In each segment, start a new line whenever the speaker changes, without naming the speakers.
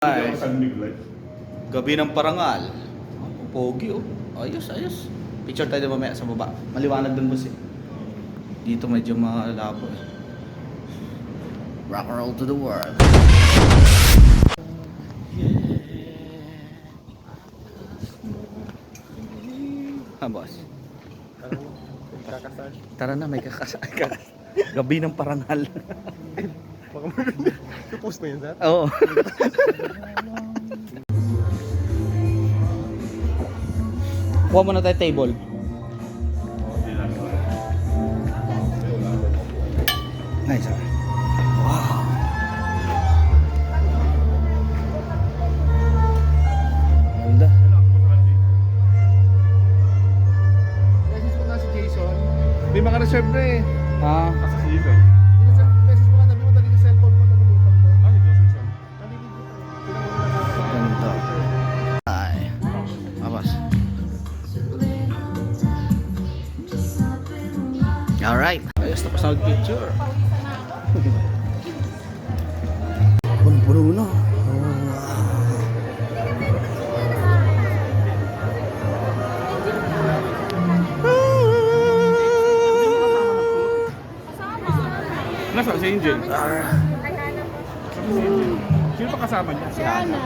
Ay, gabi ng parangal. Pogi oh. Ayos, ayos. Picture tayo mamaya sa baba. Maliwanag dun boss eh. Dito medyo malabo eh. Rock and roll to the world. Ha boss.
Kakasal.
Tara na, may kakasal. Gabi ng parangal.
Baka maganda. I-post mo yun, sir?
Oo. Kuha muna tayo table. Nice. Wow. Ganda.
Message mo nga si Jason. May mga reserve na eh.
Ah,
Kasi si Jason. Message mo nga, sabi mo dali yung cellphone mo, nalulutang mo. Ay, Jason.
ganito. Ay. Awas. Alright. Ayos, tapos na mag-picture. Puno-puno na.
Nasa si Angel?
Ah.
Si Angel. Sino pa kasama niya? Si Ana.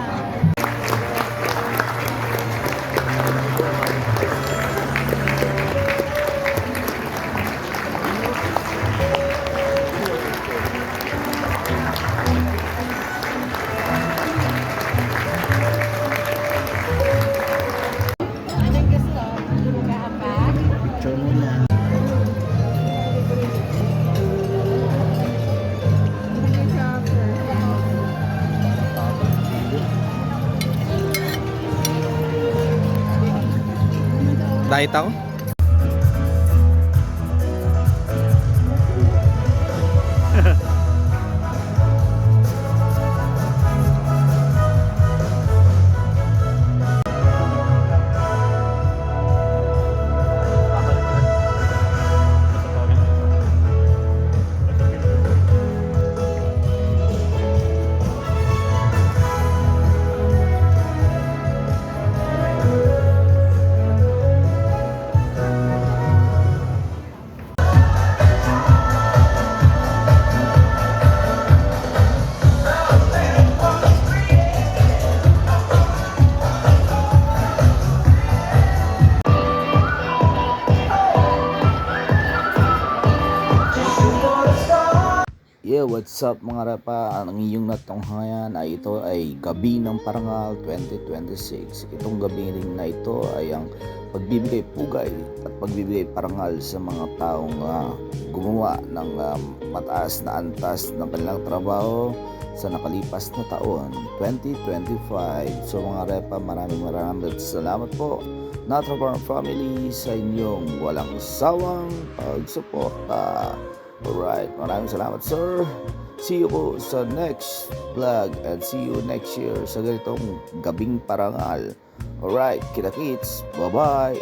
Anong gusto? Kaapak?
Picture muna. Diet ako? Yeah, what's up mga rapa? Ang iyong natunghayan ay ito ay Gabi ng Parangal 2026. Itong gabi rin na ito ay ang pagbibigay pugay at pagbibigay parangal sa mga taong gumawa ng mataas na antas ng kanilang trabaho sa nakalipas na taon 2025. So mga rapa, maraming salamat po Natrabarn family sa inyong walang sawang pagsuporta. Alright, maraming salamat sir. See you po sa next vlog and see you next year sa ganitong gabing parangal. Alright, kita kits. Bye bye.